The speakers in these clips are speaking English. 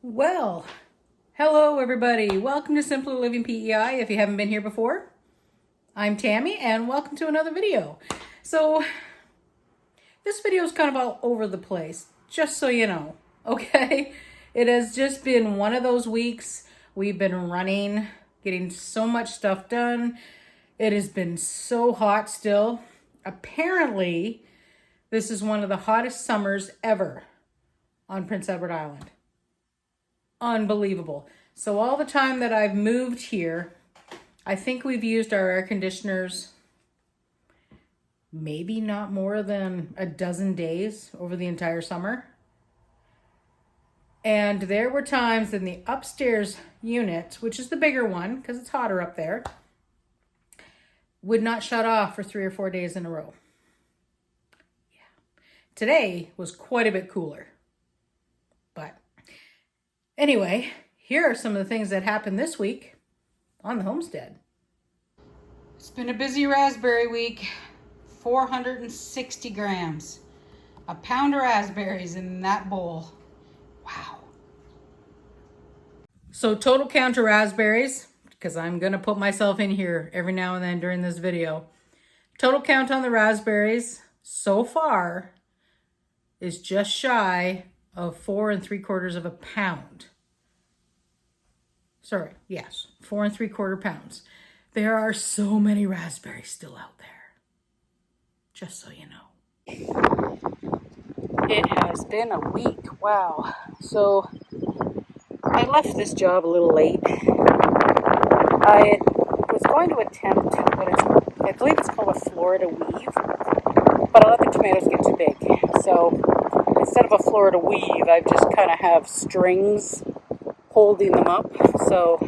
Well, hello everybody. Welcome to Simply Living PEI. If you haven't been here before, I'm Tammy and welcome to another video. So this video is kind of all over the place, just so you know, okay? It has just been one of those weeks. We've been running, getting so much stuff done. It has been so hot still. Apparently, this is one of the hottest summers ever on Prince Edward Island. Unbelievable. So all the time that I've moved here, I think we've used our air conditioners maybe not more than a dozen days over the entire summer. And there were times in the upstairs unit, which is the bigger one because it's hotter up there, would not shut off for 3 or 4 days in a row. Yeah. Today was quite a bit cooler. But anyway, here are some of the things that happened this week on the homestead. It's been a busy raspberry week. 460 grams. A pound of raspberries in that bowl. Wow. So total count of raspberries, because I'm going to put myself in here every now and then during this video. Total count on the raspberries so far is just shy of 4 3/4 pounds. Sorry, yes, 4 3/4 pounds. There are so many raspberries still out there. Just so you know. It has been a week, wow. So I left this job a little late. I was going to attempt I believe it's called a Florida weave, but I let the tomatoes get too big. So instead of a Florida weave, I just kind of have strings holding them up. So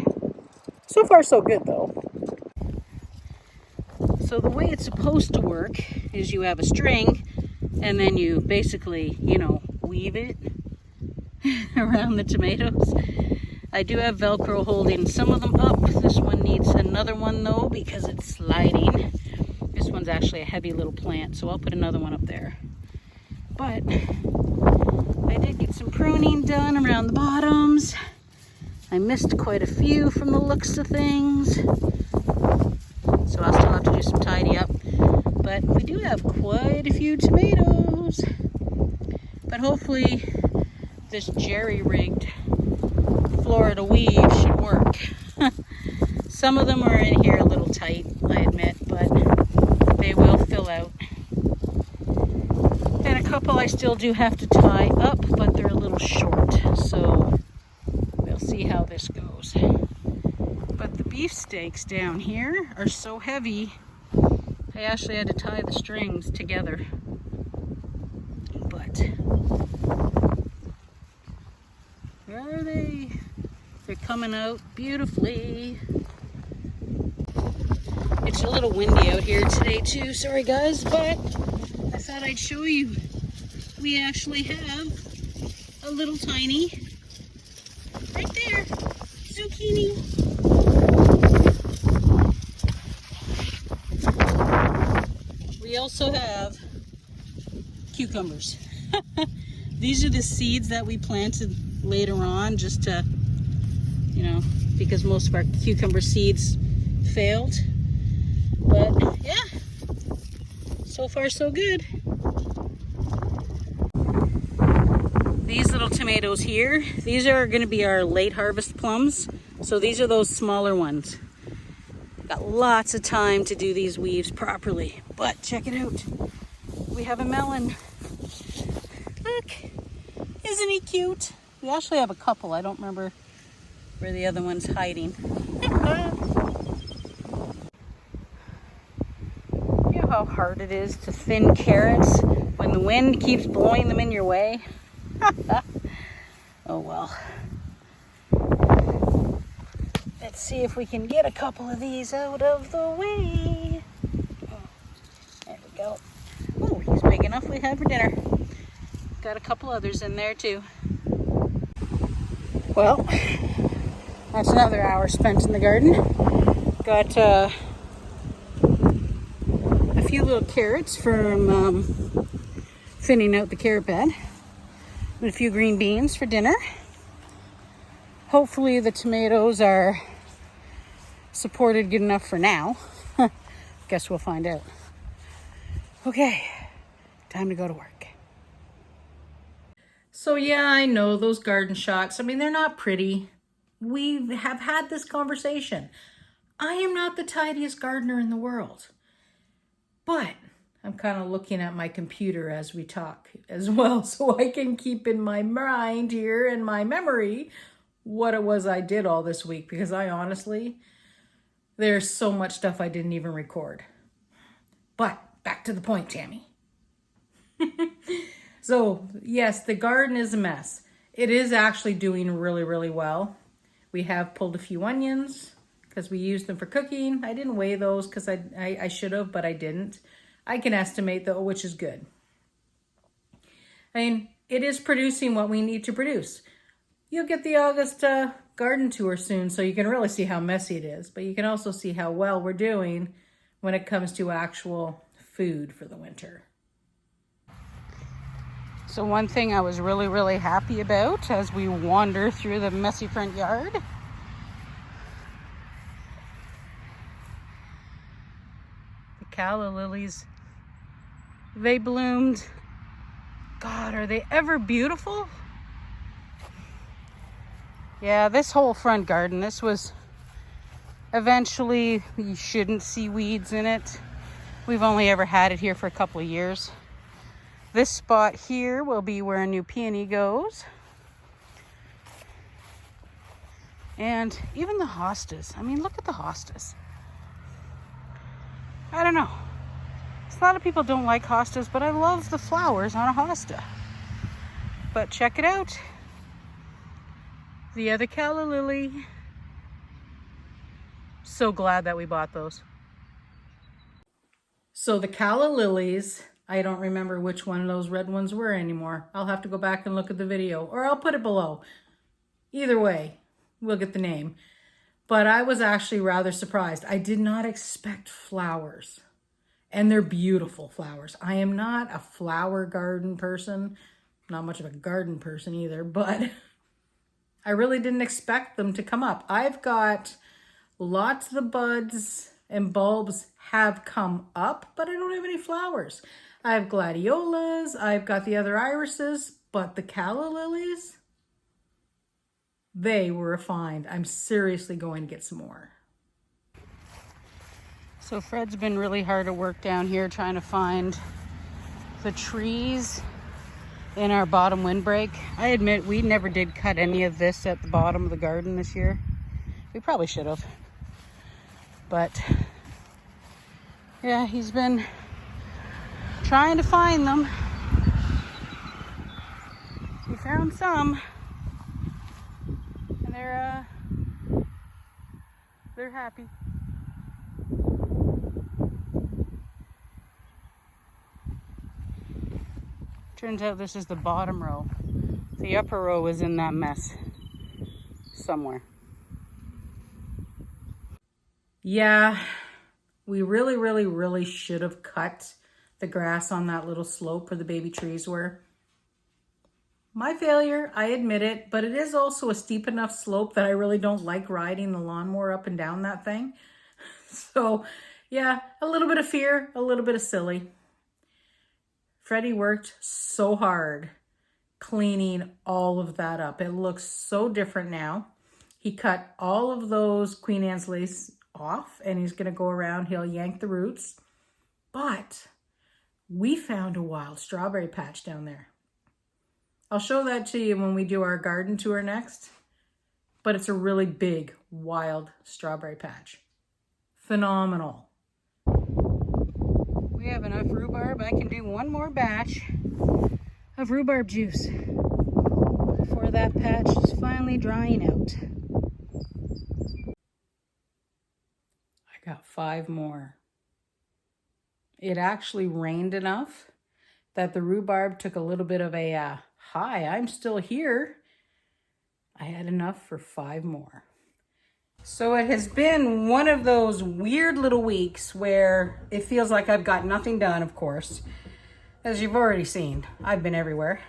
far so good though. So the way it's supposed to work is you have a string and then you basically, weave it around the tomatoes. I do have Velcro holding some of them up. This one needs another one though because it's sliding. This one's actually a heavy little plant, so I'll put another one up there. But I did get some pruning done around the bottoms. I missed quite a few from the looks of things. So I'll still have to do some tidy up. But we do have quite a few tomatoes. But hopefully this jerry-rigged Florida weave should work. Some of them are in here a little tight, I admit, but they will fill out. And a couple I still do have to tie up, but they're a little short. So we'll see how this goes. But the beefsteaks down here are so heavy, I actually had to tie the strings together. But where are they? They're coming out beautifully. It's a little windy out here today too, sorry guys, but I thought I'd show you. We actually have a little tiny, right there, zucchini. We also have cucumbers. These are the seeds that we planted later on just to, because most of our cucumber seeds failed. But yeah, so far so good. These little tomatoes here, these are going to be our late harvest plums. So these are those smaller ones. Got lots of time to do these weaves properly. But check it out. We have a melon. Look, isn't he cute? We actually have a couple. I don't remember where the other one's hiding. You know how hard it is to thin carrots when the wind keeps blowing them in your way? Oh well. Let's see if we can get a couple of these out of the way. There we go. Oh, he's big enough we had for dinner. Got a couple others in there too. Well, that's another hour spent in the garden. Got a few little carrots from thinning out the carrot bed. And a few green beans for dinner. Hopefully the tomatoes are supported good enough for now. Guess we'll find out. Okay, time to go to work. So yeah, I know those garden shots. I mean, they're not pretty. We have had this conversation. I am not the tidiest gardener in the world, but I'm kind of looking at my computer as we talk as well, so I can keep in my mind here and my memory what it was I did all this week, because I honestly, there's so much stuff I didn't even record. But back to the point, Tammy. So yes, the garden is a mess. It is actually doing really, really well. We have pulled a few onions because we used them for cooking. I didn't weigh those because I should have, but I didn't. I can estimate though, which is good. I mean, it is producing what we need to produce. You'll get the August garden tour soon, so you can really see how messy it is, but you can also see how well we're doing when it comes to actual food for the winter. So one thing I was really, really happy about as we wander through the messy front yard, the calla lilies, they bloomed. God, are they ever beautiful? Yeah, this whole front garden, this was eventually, you shouldn't see weeds in it. We've only ever had it here for a couple of years. This spot here will be where a new peony goes. And even the hostas. I mean, look at the hostas. I don't know. A lot of people don't like hostas, but I love the flowers on a hosta. But check it out. The other calla lily. So glad that we bought those. So the calla lilies, I don't remember which one of those red ones were anymore. I'll have to go back and look at the video, or I'll put it below. Either way, we'll get the name. But I was actually rather surprised. I did not expect flowers. And they're beautiful flowers. I am not a flower garden person. Not much of a garden person either, but I really didn't expect them to come up. I've got lots of the buds and bulbs have come up, but I don't have any flowers. I have gladiolas, I've got the other irises, but the calla lilies, they were a find. I'm seriously going to get some more. So Fred's been really hard at work down here trying to find the trees in our bottom windbreak. I admit we never did cut any of this at the bottom of the garden this year. We probably should have. But yeah, he's been trying to find them. We found some. And they're happy. Turns out this is the bottom row. The upper row is in that mess somewhere. Yeah, we really should have cut the grass on that little slope where the baby trees were. My failure, I admit it, but it is also a steep enough slope that I really don't like riding the lawnmower up and down that thing. So yeah, a little bit of fear, a little bit of silly. Freddie worked so hard cleaning all of that up. It looks so different now. He cut all of those Queen Anne's lace off and he's gonna go around, he'll yank the roots. But we found a wild strawberry patch down there. I'll show that to you when we do our garden tour next, but it's a really big wild strawberry patch. Phenomenal. We have enough rhubarb. I can do one more batch of rhubarb juice before that patch is finally drying out. I got 5 more. It actually rained enough that the rhubarb took a little bit of a hi, I'm still here. I had enough for 5 more. So it has been one of those weird little weeks where it feels like I've got nothing done, of course. As you've already seen, I've been everywhere.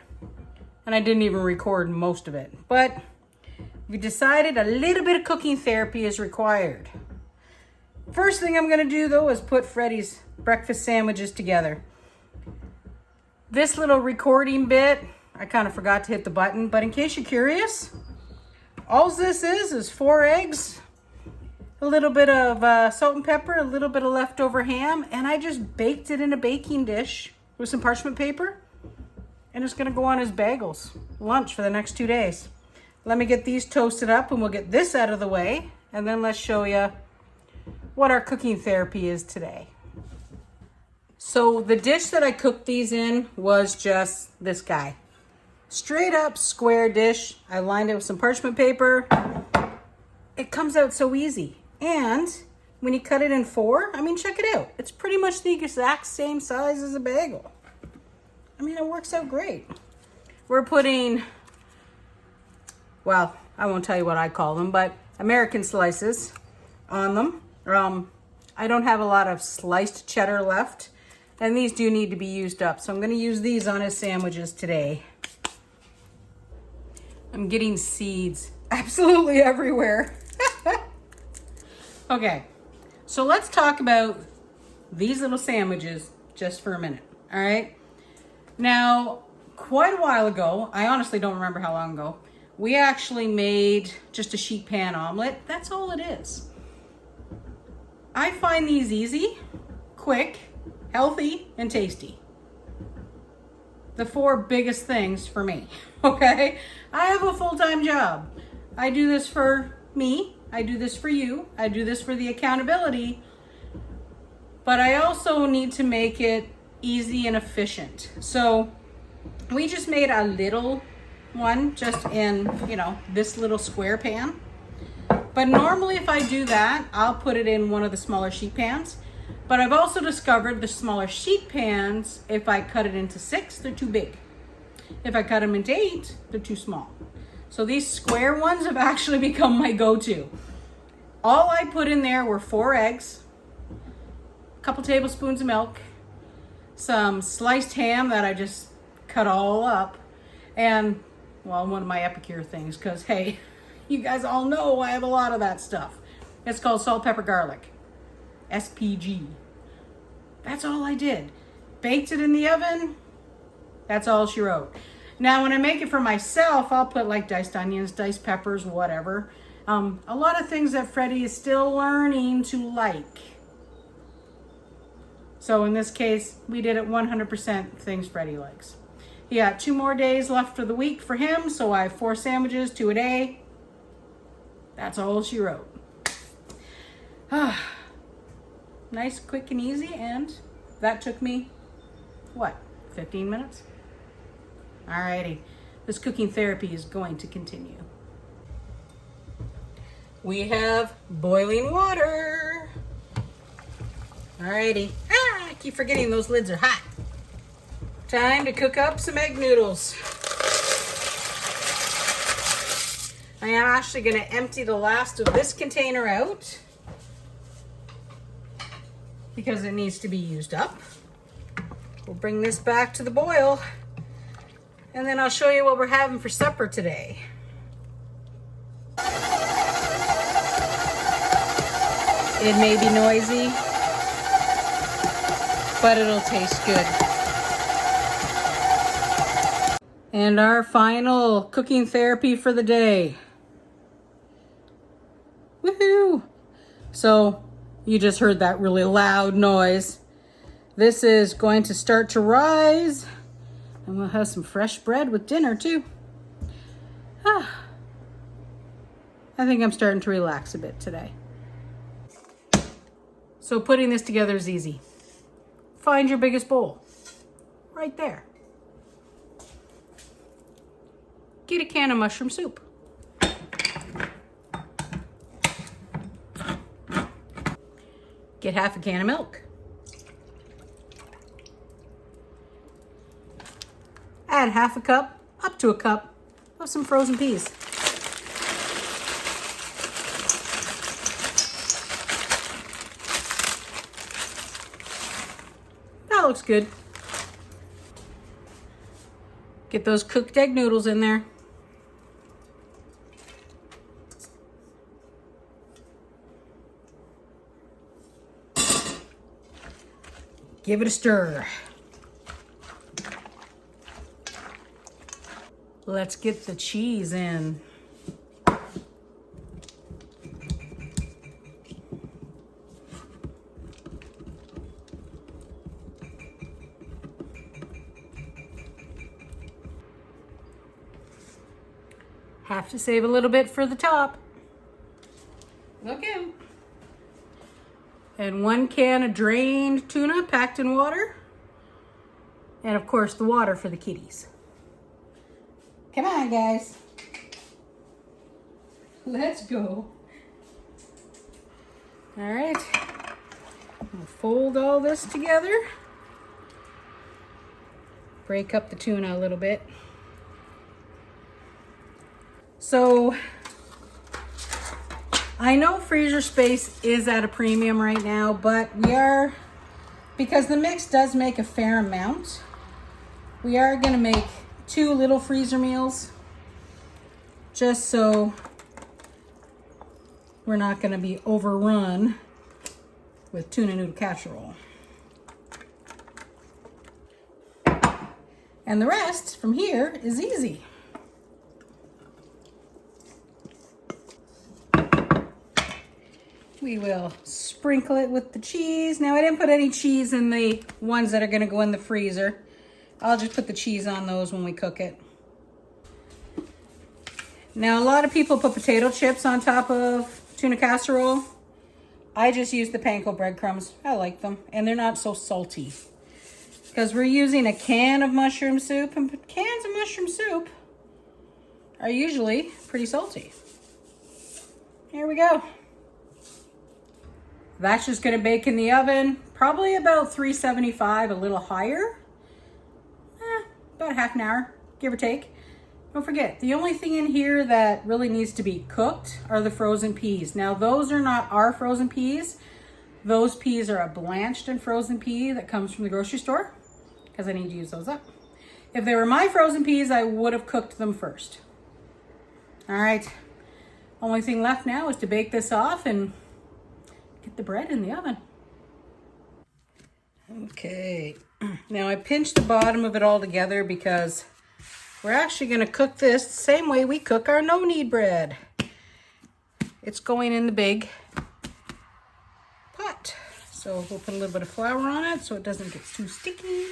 And I didn't even record most of it. But we decided a little bit of cooking therapy is required. First thing I'm going to do though is put Freddie's breakfast sandwiches together. This little recording bit, I kind of forgot to hit the button, but in case you're curious, all this is 4 eggs, a little bit of salt and pepper, a little bit of leftover ham, and I just baked it in a baking dish with some parchment paper, and it's gonna go on as bagels, lunch for the next 2 days. Let me get these toasted up and we'll get this out of the way, and then let's show you what our cooking therapy is today. So the dish that I cooked these in was just this guy. Straight up square dish. I lined it with some parchment paper. It comes out so easy. And when you cut it in 4, I mean, check it out. It's pretty much the exact same size as a bagel. I mean, it works out great. We're putting, well, I won't tell you what I call them, but American slices on them. I don't have a lot of sliced cheddar left, and these do need to be used up. So I'm gonna use these on his sandwiches today. I'm getting seeds absolutely everywhere. Okay, so let's talk about these little sandwiches just for a minute, all right? Now, quite a while ago, I honestly don't remember how long ago, we actually made just a sheet pan omelet. That's all it is. I find these easy, quick, healthy, and tasty. The 4 biggest things for me, okay? I have a full-time job. I do this for me. I do this for you. I do this for the accountability. But I also need to make it easy and efficient. So we just made a little one just in, you know, this little square pan. But normally if I do that, I'll put it in one of the smaller sheet pans. But I've also discovered the smaller sheet pans, if I cut it into 6, they're too big. If I cut them into 8, they're too small. So these square ones have actually become my go-to. All I put in there were 4 eggs, a couple tablespoons of milk, some sliced ham that I just cut all up, and, well, one of my Epicure things, because, hey, you guys all know I have a lot of that stuff. It's called salt, pepper, garlic. SPG. That's all I did. Baked it in the oven. That's all she wrote. Now, when I make it for myself, I'll put like diced onions, diced peppers, whatever. A lot of things that Freddie is still learning to like. So in this case, we did it 100% things Freddie likes. He got 2 more days left for the week for him, so I have 4 sandwiches, 2 a day. That's all she wrote. Nice, quick, and easy, and that took me, what, 15 minutes? Alrighty, this cooking therapy is going to continue. We have boiling water. Alrighty. I keep forgetting those lids are hot. Time to cook up some egg noodles. I am actually going to empty the last of this container out because it needs to be used up. We'll bring this back to the boil, and then I'll show you what we're having for supper today. It may be noisy, but it'll taste good. And our final cooking therapy for the day. Woohoo! So, you just heard that really loud noise. This is going to start to rise, and we'll have some fresh bread with dinner too. I think I'm starting to relax a bit today. So putting this together is easy. Find your biggest bowl, right there. Get a can of mushroom soup. Get half a can of milk. Add half a cup, up to a cup, of some frozen peas. That looks good. Get those cooked egg noodles in there. give it a stir. Let's get the cheese in. Have to save a little bit for the top. Look in. And 1 can of drained tuna packed in water. And of course the water for the kitties. Come on, guys. Let's go. All right. We'll fold all this together. Break up the tuna a little bit. So I know freezer space is at a premium right now, but because the mix does make a fair amount, we are going to make 2 little freezer meals just so we're not going to be overrun with tuna noodle casserole. And the rest from here is easy. We will sprinkle it with the cheese. Now I didn't put any cheese in the ones that are going to go in the freezer. I'll just put the cheese on those when we cook it. Now a lot of people put potato chips on top of tuna casserole. I just use the panko breadcrumbs. I like them and they're not so salty. Because we're using a can of mushroom soup, and cans of mushroom soup are usually pretty salty. Here we go. That's just gonna bake in the oven, probably about 375, a little higher. About half an hour, give or take. Don't forget, the only thing in here that really needs to be cooked are the frozen peas. Now those are not our frozen peas. Those peas are a blanched and frozen pea that comes from the grocery store, because I need to use those up. If they were my frozen peas, I would have cooked them first. All right, only thing left now is to bake this off and get the bread in the oven. Okay, now I pinched the bottom of it all together because we're actually going to cook this the same way we cook our no-knead bread. It's going in the big pot. So we'll put a little bit of flour on it so it doesn't get too sticky.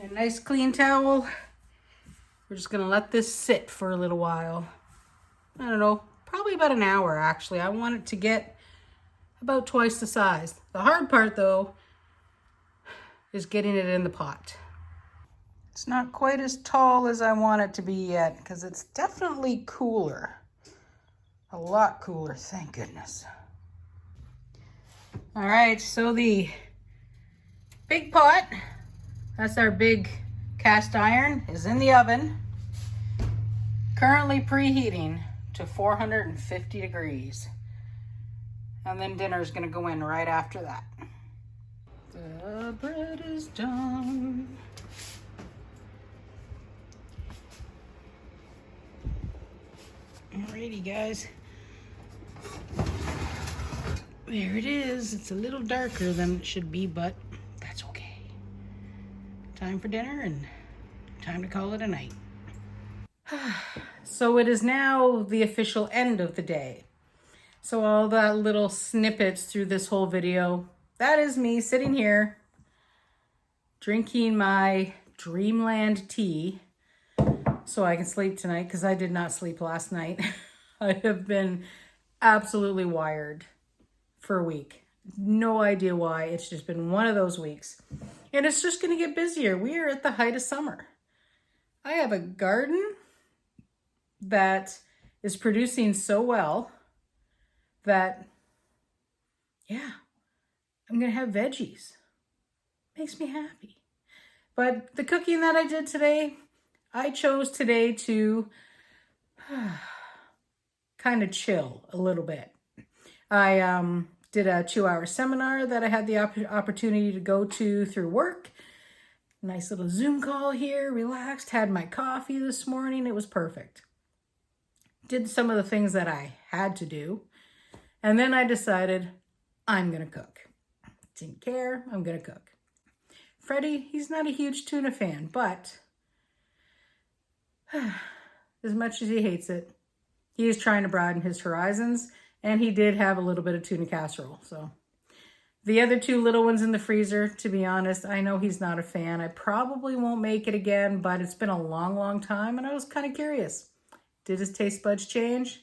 And a nice clean towel. We're just going to let this sit for a little while. I don't know, probably about an hour actually. I want it to get about twice the size. The hard part though is getting it in the pot. It's not quite as tall as I want it to be yet because it's definitely cooler. A lot cooler, thank goodness. All right, so the big pot, that's our big cast iron, is in the oven. Currently preheating to 450 degrees. And then dinner is going to go in right after that. The bread is done. Alrighty, guys. There it is. It's a little darker than it should be, but that's okay. Time for dinner and time to call it a night. So it is now the official end of the day. So all that little snippets through this whole video, that is me sitting here drinking my Dreamland tea so I can sleep tonight because I did not sleep last night. I have been absolutely wired for a week. No idea why. It's just been one of those weeks. And it's just going to get busier. We are at the height of summer. I have a garden that is producing so well that, yeah, I'm going to have veggies. Makes me happy. But the cooking that I did today, I chose today to kind of chill a little bit. I did a 2-hour seminar that I had the opportunity to go to through work. Nice little Zoom call here, relaxed, had my coffee this morning. It was perfect. Did some of the things that I had to do. And then I decided I'm going to cook. Didn't care, I'm going to cook. Freddie, he's not a huge tuna fan, but as much as he hates it, he is trying to broaden his horizons, and he did have a little bit of tuna casserole. So the other two little ones in the freezer, to be honest, I know he's not a fan. I probably won't make it again, but it's been a long, long time, and I was kind of curious. Did his taste buds change?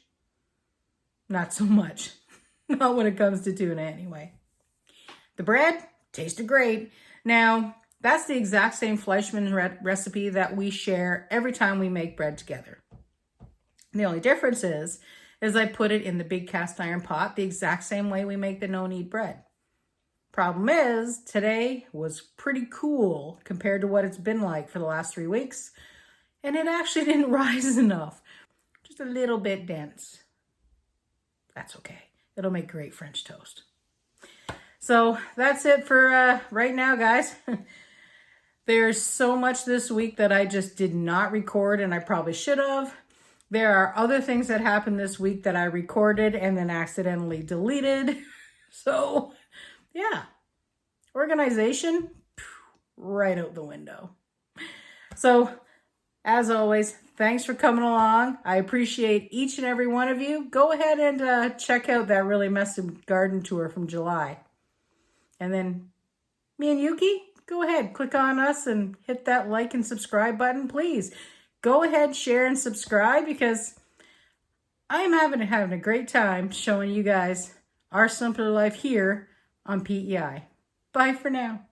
Not so much. Not when it comes to tuna anyway. The bread tasted great. Now, that's the exact same Fleischmann recipe that we share every time we make bread together. The only difference is I put it in the big cast iron pot the exact same way we make the no-knead bread. Problem is, today was pretty cool compared to what it's been like for the last 3 weeks. And it actually didn't rise enough. Just a little bit dense. That's okay. It'll make great French toast. So that's it for right now, guys. There's so much this week that I just did not record, and I probably should have. There are other things that happened this week that I recorded and then accidentally deleted. So, yeah. Organization, right out the window. So, as always, thanks for coming along. I appreciate each and every one of you. Go ahead and check out that really messy garden tour from July. And then me and Yuki, go ahead, click on us and hit that like and subscribe button, please. Go ahead, share and subscribe, because I'm having a great time showing you guys our simpler life here on PEI. Bye for now.